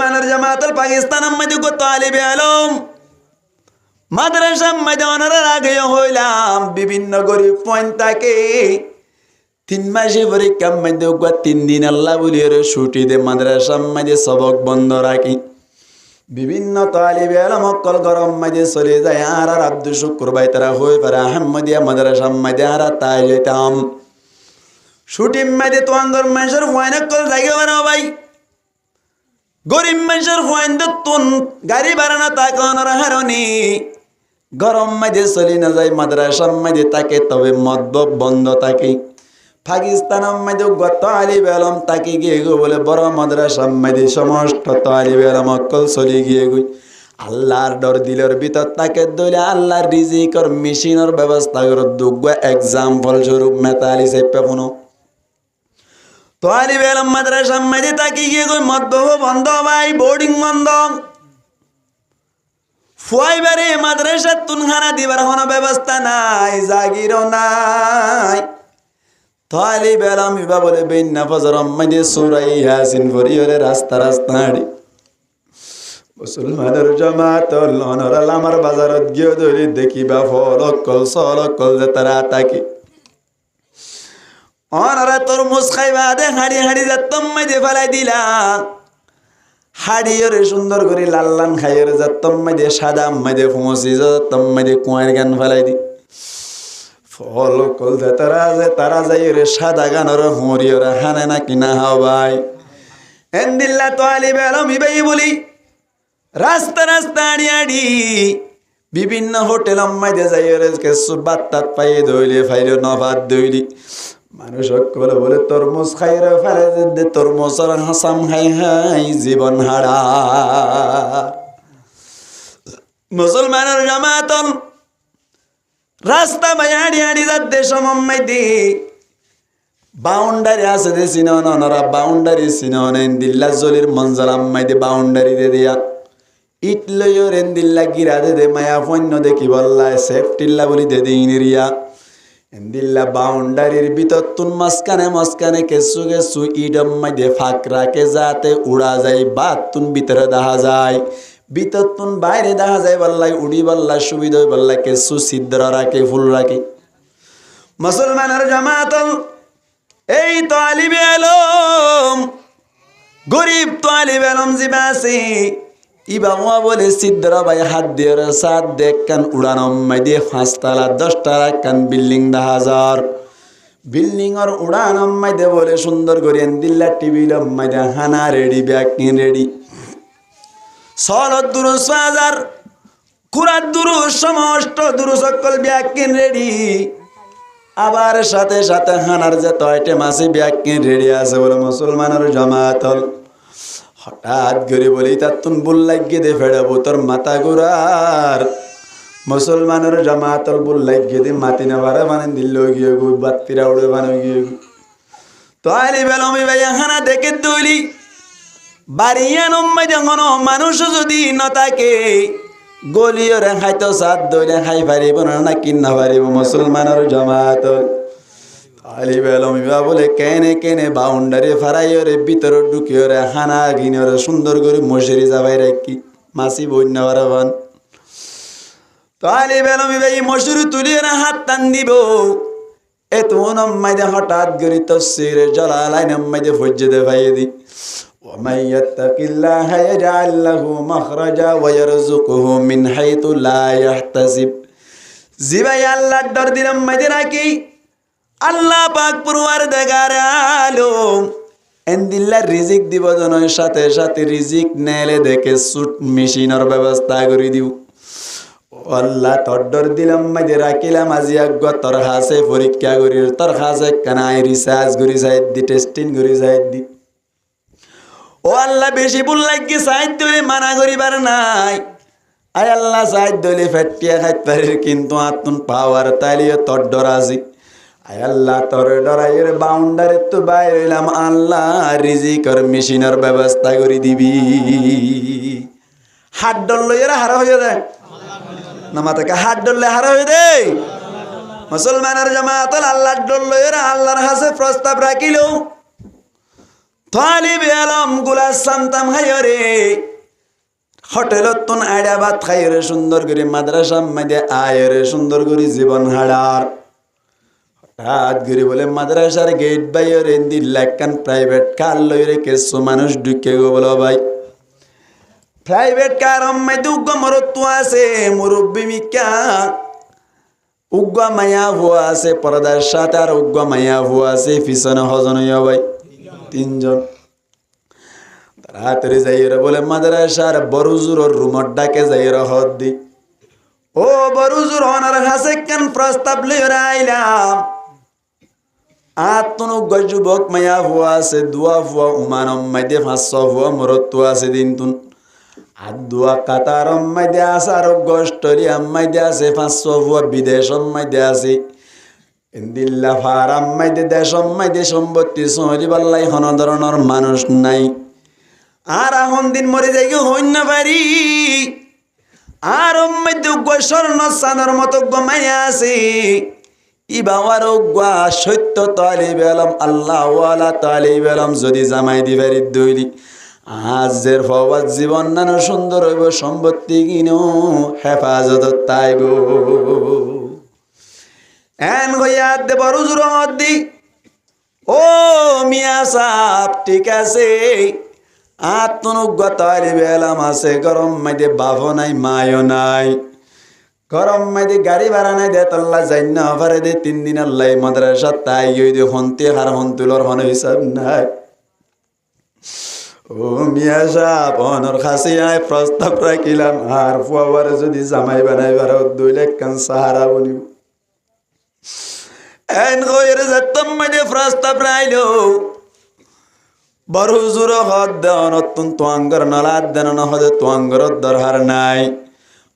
মুসলমানের জামাতুল পাকিস্তানের মধ্যে গো তালিবে আলম মাদ্রাসার মধ্যে অনারা আগে হইলাম বিভিন্ন গরিব পয়েন্টাকে 3 মাসে পরীক্ষার মধ্যে 3 দিন আল্লাহ বলিয়ে ছুটি দে মাদ্রাসার মধ্যে সবক বন্ধ রাখি বিভিন্ন তালিবে আলম অকল গরম মধ্যে চলে যায় আর আব্দুল শুকুর ভাই তারা হয়ে পারে আহমদিয়া মাদ্রাসার মধ্যে আর তাই যেতাম ছুটির মধ্যে তো আঙ্গর মানুষের ফয়ন কল জায়গা বানাও ভাই গরিব মানুষের ফয়ন তুন গাড়ি বাড়ানো তাকে অনার হারণি গরম মধ্যে চলি না যায় মাদ্রাসার মধ্যে তাকে তবে মদ্যপ বন্ধ থাকে পাকিস্তানের মধ্যে গত আলিব আলম তাকে গিয়ে গো বলে বড় মাদ্রাসার মধ্যে সমস্ত তালিব আলম অকল চলি গিয়ে গই আল্লাহর ডর দিলের ভিতর তাকে দইলে আল্লাহর রিজিকর মেশিনের ব্যবস্থা করে দুগ্গ এক্সাম্পল স্বরূপ মেতালি সেপে পুনো তালিব আলম মাদ্রাসার মধ্যে তাকে গিয়ে গই মদ্যপ বন্ধ ভাই বোর্ডিং বন্ধ ফুয়াইবারে মাদ্রাসা তুনখানা দিবার কোনো ব্যবস্থা নাই জাগিরও নাই তালিব আলম ইবা বলে বেন্না ফজর মধ্যে সূরা ইয়াসিন পড়িয়ে রাস্তা রাস্তা হাঁটি মুসলমানের জামাত লনরাল আমার বাজারত গিয়ে ধরি দেখিবা ফলকল সলকল যে তারা তাকে অনরা তরমুজ খাইবা দে হাঁড়ি হাঁড়ি যাতম মধ্যে ফেলাই দিলা হাড়িয়রে সুন্দর করে লাল্লান খাইয়ের যাতম মধ্যে সাদা মধ্যে ফুঁসি যাতম মধ্যে কুয়ার গান ফেলাই দি ফল কল যে তারা যাই রে সাদা গানর হুঁড়িয়রা হানে না কিনা হাও ভাই এন্দিল্লা তো আলি বেলম ইবাই বলি রাস্তা রাস্তা আড়ি আড়ি বিভিন্ন হোটেল মধ্যে যাই রে কিছু বাত্তাত পাইয়ে দইলে ফাইলে নভাত দইলি মানুষ সকলে বলে তরমুজ খাইরে ফেলে দে তরমুজের হাসাম হাই হাই জীবন হারা মুসলমানের জামাতন রাস্তা ভাই হাঁড়ি হাঁড়ি যাতে সময় দি বাউন্ডারি আছে দে সিনন ওনারা বাউন্ডারি সিনন দিল্লা জলির মঞ্জলাম মাইদে বাউন্ডারি দে দিয়া ইট লইর দিল্লা গিরা দে মায়া ফন্য দেখি বললাই সেফটিল্লা বলি দে দিনিরিয়া দিল্লা বাউন্ডারির ভিতর তুন মাঝখানে কেসু কেসু ইডম মাইদে ফাঁক রাখে যাতে উড়া যায় বাদ তুন ভিতরে দেখা যায় ভিতর তুন বাইরে দেখা যায় বললাই উড়ি বললা সুবিধা বললা কেসু ছিদ্র রাখে ফুল রাখে মুসলমানের জামাতল এই তালিবে আলম গরিব তালিবে আলম জিবাসি ইবা বলে ছিদ্র ভাই হাত দিয়ে সাত দেখ কান উড়ানো মাইদে 5 তলা 10 তলা কান বিল্ডিং 10,000 বিল্ডিং আর উড়ানো মাইদে বলে সুন্দর করে দিল্লা টিভি মাইদে হানা রেডি ব্যাকিং রেডি সলত দুরুস বাজার কুরাত দুরুস সমস্ত দুরুস সকল ব্যাকিং রেডি আবার সাথে সাথে হানার যে তয়টে মাসি ব্যাকিং রেডি আছে বলে মুসলমানের জামাতল হঠাৎ করে বলি তার তুন বুল লাগিয়ে দে ফেড়াবো তোর মাথা গোড়ার মুসলমানের জামাতল বুল লাগিয়ে দে মাতি না বারে বানে দিল গিয়ে গু বাত্তিরা উড়ে বানে গিয়ে গু তো আলি বেলমি ভাই হানা দেখে তুলি বাড়িয়া নম্বর যখন মানুষ যদি ন থাকে গলিয়রে খাইতো সাত দইলে খাই পারিব না কিনা পারিব মুসলমানের জামাতল আলি বেলমি বা বলে কেনে কেনে বাউন্ডারি ফারাইরে ভিতর ঢুকিয়রে হানা গিনরে সুন্দর করে মশারি যাবাই রাখি মাসি বন্য বারাবান তো আলি বেলমি ভাই মশারি তুলিয়ে হাত টান দিব এত নম্মাইদে হঠাৎ করে তফসিরে জালালাইন নম্মাইদে ফজ্জে দে ভাই দি ومن يتق الله يجعل له مخرجا ويرزقه من حيث لا يحتسب জিবাই আল্লাহর ডর দিলাম মাইদে রাখি আল্লাহ পাক পরওয়ারদিগার আলম এন্দিল্লা রিজিক দিব জনের সাথে সাথে রিজিক নেলে দেখে সুট মেশিনের ব্যবস্থা করে দিব আল্লাহ তোর ডর দিলাম মাইদে রাখিলাম আজি আগ তোর হাসে পরীক্ষা করি তোর হাসে কানাই রিসার্চ করি সাইড দি টেস্টিং করি সাইড দি ও আল্লাহ বেশি ভুল লাগি সাইড দিলে মানা করিবার নাই আয় আল্লাহ সাইড দিলে ফেটিয়া খাইতে পারি কিন্তু আতুন পাওয়ার তাইলে তোর ডর আজি আয় আল্লাহ তোর ডরাইয়ের বাউন্ডারি তো বাইরে হইলাম আল্লাহ রিজিকর মেশিনের ব্যবস্থা করে দিবি হাত ডর লইয়ের হারা হয়ে যায় না মাথাকে হাত ডরলে হারা হয়ে দে মুসলমানের জামাত আল্লাহর ডর লইয়ের আল্লাহর হাসে প্রস্তাব রাখিল তালিবে আলম গুলা সান্তাম হায়রে হোটেলত তুন আড়া ভাত খাইরে সুন্দর করে মাদ্রাসা মাঝে আয়রে সুন্দর করে জীবন হাড়ার হঠাৎ করে বলে মাদ্রাসার গেট বাইরে দিল্লাকান প্রাইভেট কার লইরে কিছু মানুষ ঢুকে গো বলো ভাই প্রাইভেট কার মাঝে উগ্র মরত্ব আছে মুরব্বী মিকা উগ্র মায়া হুয়া আছে পর্দার সাথে আর উগ্র মায়া হুয়া আছে পিছনে হজন ভাই তিনজন রাত্রে যাইরা বলে মাদ্রাসার বড়জুরর রুমত ডাকে যাইরা হদ দি ও বড়জুর ওনার কাছে কেন প্রস্তাব লইরা আইলাম আতনু গজুবক মায়া হুয়া আছে দুয়া হুয়া উমানম মাইদে 500 হুয়া মরত্ব আছে দিনতুন আর দুয়া কাতারম মাইদে আসার অস্ট্রেলিয়া মাইদে আছে 500 হুয়া বিদেশম মাইদে আছে ইন্দিল্লা ফারাম মাইদে দেশম মাইদে সম্পত্তি সহজি বাল্লাই হন ধরনের মানুষ নাই আর এখন দিন মরে যাই হইন না পারি আর মধ্যে স্বর্ণ সানের মতো গমাইয়া আছে ই বাবার উগ্বা সত্য তালিব আলম আল্লাহ ওয়ালা তালিব আলম যদি জামাই দি পারি দইলি আজের ফওয়াজ জীবন নানো সুন্দর হইব সম্পত্তি কিনো হেফাজত তাইব এন গইয়া দে বড় জুর দি ও মিয়া সাহেব ঠিক আছে আত্মনুজ্ঞতালি বেলাম আছে গরম মাইদে বাভো নাই মায়ও নাই গরম মাইদে গাড়ি ভাড়া নাই দে তল্লা যাই না পারে দে 3 দিন আল্লাহ মাদ্রাসা তাই গই দে হন্তে হার হন্তুলর হন হিসাব নাই ও মিয়া সাহেব অনর খাসি আয় প্রস্তাব রাখিলাম আর ফুয়াবার যদি জামাই বানাইবার 2 লাখ কান সাহারা বনিব এন গইরে যতম মাইদে প্রস্তাব রাইলো বড় হুজুর হদ দেন অত্যন তোয়াঙ্গর নলাদ দেন না হদে তোয়াঙ্গর দরহার নাই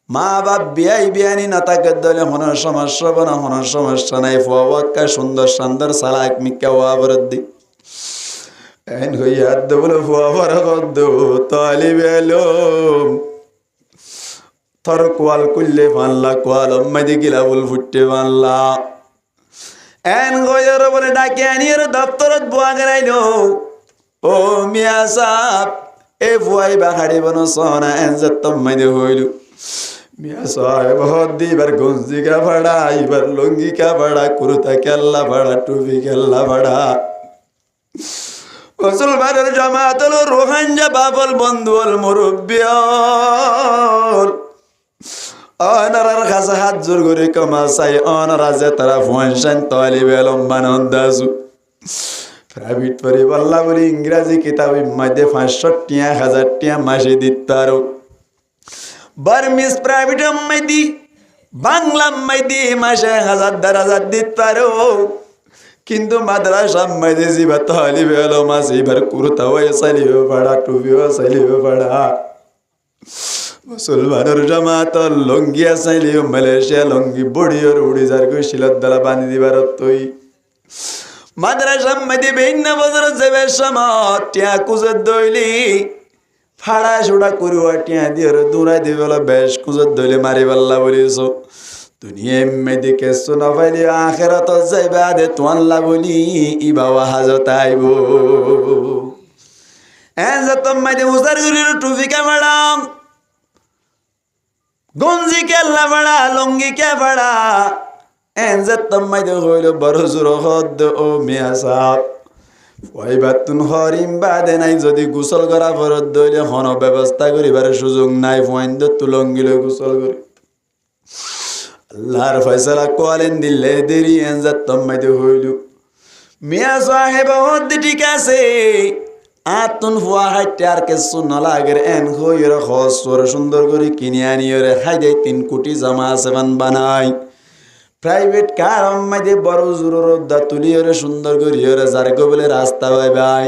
মা বাপ বিয়াই বিয়ানি না তাকে দলে হনার সমস্যা বনা হনার সমস্যা নাই ফুয়াক্কা সুন্দর সুন্দর সালাক মিক্কা ওয়াবরদ্দি এন হইয়া দে বলে ফুয়াবার হদ তালিব আলম থর কোয়াল কুল্লে ফানলা কোয়াল মাদি গিলা বল ফুটে ফানলা এন গয়র বলে ডাকে আনির দপ্তরত বুয়া গরাইলো ও মিয়া সাহেব এ ফুয়াই বাহারি বনো সোনা এনজতম মাইদে হইলু মিয়া সাহেব হদ দিবার গঞ্জি কা ভাড়া ইবার লুঙ্গি কা ভাড়া কুর্তা কেল্লা ভাড়া টুপি কেল্লা ভাড়া মুসলমানের জামাতুল রোহানজা বাবল বন্ধুল মুরব্বিয়ল অনারার কাছে হাত জোর করে কমা চাই অনারা যে তারা ফুয়ানশান তালিব আলম বানন্দাজু প্রাইভেট পড়ি বললা বলি ইংরাজি কিতাবের মধ্যে 500 টিয়া 1000 টিয়া মাসে দিত আরো বার্মিস প্রাইভেট মাইদি বাংলা মাইদি মাসে 1000 1000 দিত আরো কিন্তু মাদ্রাসা মাইদি জিবা তালিব আলম মাসে বার কুরতা ওই সালিও পড়া টুবিও সালিও পড়া মুসলমানের জামাত লঙ্গি সালিও মালয়েশিয়া লঙ্গি বড়িওর উড়ি যার গইছিলত দলা বাঁধি দিবার তই মাদ্রাসা মাইদি বেইন বজর যাবে সমত টিয়া কুজত দইলি ফাড়া ছুড়া করুয়া টিয়া দিওর দূরা দিবেলা বেশ কুজত দইলে মারি বাল্লা বলিছো দুনিয়া মেদি কেসু না পাইলি আখিরাত যাইবা দে তোয়াল্লা বলি ই বাবা হাজত আইব এন যত মাইদি উজার গুরির টুপি কে বাড়াম গঞ্জি কেল্লা বাড়া লঙ্গি কে বাড়া এন যতম মাইদে হইল বড় জোর হদ ও মিয়া সাহেব ওই বাতুন হরিম বাদে নাই যদি গোসল করা ফরত দইলে হন ব্যবস্থা করিবার সুযোগ নাই ফয়েন্দ তুলঙ্গিল গোসল করে আল্লাহর ফয়সালা কোয়ালেন দিলে দেরি এন যতম মাইদে হইল মিয়া সাহেব হদ ঠিক আছে আতুন ফুয়া হাইতে আর কিছু নলাগের এন হইর খসর সুন্দর করে কিনে আনিয়রে হাইদে 3 কোটি জামা সেবান বানাই প্রাইভেট কার মাইদে বড় জোর দাতুলিয়রে সুন্দর করিয়রে জারগো বলে রাস্তা বাই বাই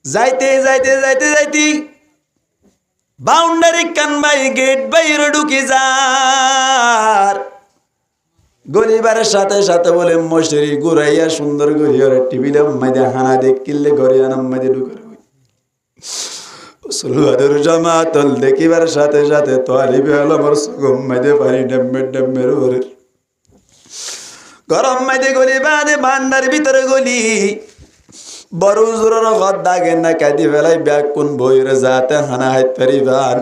যাইতে যাইতে যাইতে যাইতে বাউন্ডারি কান বাই গেট বাইরে ঢুকে যার গলিবার সাথে সাথে বলে মশারি ঘুরাইয়া সুন্দর করিয়রে টিভিলে মাইদে হানা দেখিলে গরিয়ানাম মাইদে ঢুকে মুসলমানের জামাত দেখিবার সাথে সাথে তালিবে আলমর সুগম মাইদে পানি ডেম্মের ওরে গরম মাইদে গলি বাদে বান্দার ভিতরে গলি বড় জোরের ঘর দাগেন না কাঁদি ফেলাই ব্যাগ কোন বইয়ের যাতে হানা হাত পারিবার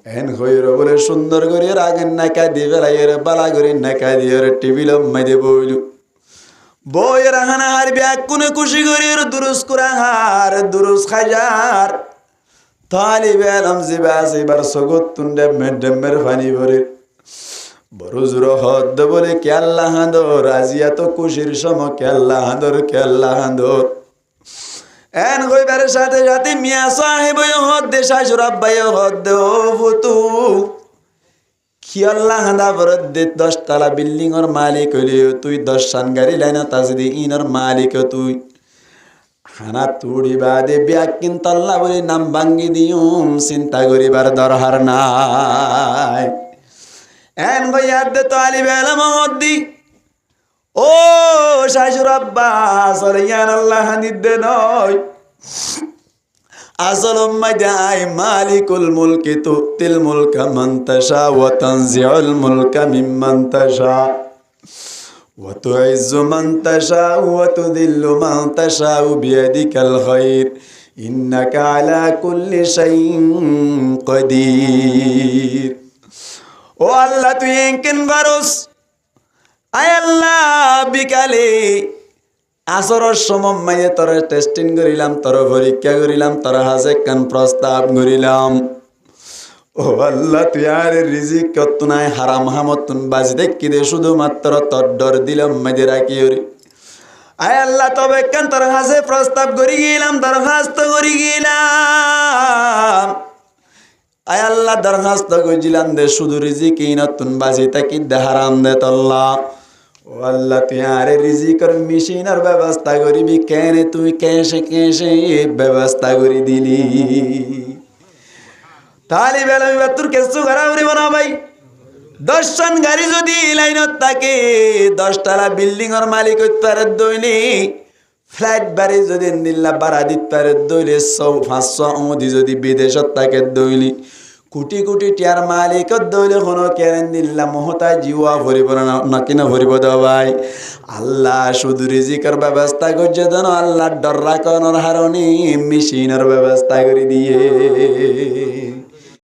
এন হইর বলে সুন্দর করে রাগেন না কাঁদি ফেলাই এর বালা করে না কাঁদি এর টেবিল মাইদে বইলু বইয়ের হানা হার ব্যাগ কোনে খুশি করে দুরুস কুরাহার দুরুস খাজার তালিবে আলম জিবাস এবার সগত তুন্ডে মেডেমের ফানি ভরে বড় জোর হদ বলে কে আল্লাহ হাঁদর রাজিয়া তো খুশির সম কে আল্লাহ হাঁদর কে আল্লাহ হাঁদর এন কইবার সাথে সাথে মিয়া সাহেব হদ দে শাশুর আব্বাই হদ দে ও ফুতু কি আল্লাহ হাঁদা বরদ দে 10 তলা বিল্ডিং এর মালিক হইলি তুই 10 সান গাড়ি লাইন তাজদি ইনর মালিক তুই হানা তুড়ি বাদে ব্যাগ কিন্তু আল্লাহ বলে নাম ভাঙ্গি দিউম চিন্তা করিবার দরকার নাই এন ভাইয়ার দে তালিব আলম হদ্দি ও শাশুর আব্বা আসলে ইয়ান আল্লাহ হানিদে নয় আসল মাদাই মালিকুল মুলকি তুতিল মুলকা মান তাশা ওয়া তানজিউল মুলকা মিম্মান তাশা ওয়া তুইজ্জু মান তাশা ওয়া তুযিল্লু মান তাশা বিয়াদিকাল খায়র ইন্নাকা আলা কুল্লি শাইইন কাদির ও আল্লাহ তুই কেন পারস আয় আল্লাহ বিকালে আসরের সময় তোর টেস্টিং করিলাম তোর পরীক্ষা করিলাম তোর হাজে কান প্রস্তাব করিলাম ও আল্লাহ তুই আর রিজিক কত নাই হারাম হামতুন বাজ দেখি দে শুধুমাত্র তোর ডর দিলাম মাঝে রাখি ওরে আয় আল্লাহ তবে কান তোর হাজে প্রস্তাব করি গেলাম দরখাস্ত করি গেলাম আয় আল্লাহ দরখাস্ত কইছিলাম দে শুধু রিজিক নতুন বাজি তাকি দে হারাম দে তল্লা ও আল্লাহ তুই আরে রিজিকর মেশিনের ব্যবস্থা করিবি কেন তুই কেসে কেসে ব্যবস্থা করে দিলি তাহলে বেলা তোর কেসু খারাপ করিব না ভাই 10 জন গাড়ি যদি লাইনত থাকে 10 তলা বিল্ডিং এর মালিক হইতে পারে দইনি ফ্লাইট বাড়ি যদি নিল্লা বাড়া দিতে পারে দইলে 500 অমদি যদি বিদেশত থাকে দইলি কোটি কোটি টিয়ার মালিক দইলে কোনো কেন দিল্লা মহতাজ জিওয়া ভরিব না কিনা ভরিব দাও ভাই আল্লাহ শুধু রিজিকের ব্যবস্থা করছে দেন আল্লাহ ডর রাখানোর হারণে মেশিনের ব্যবস্থা করে দিয়ে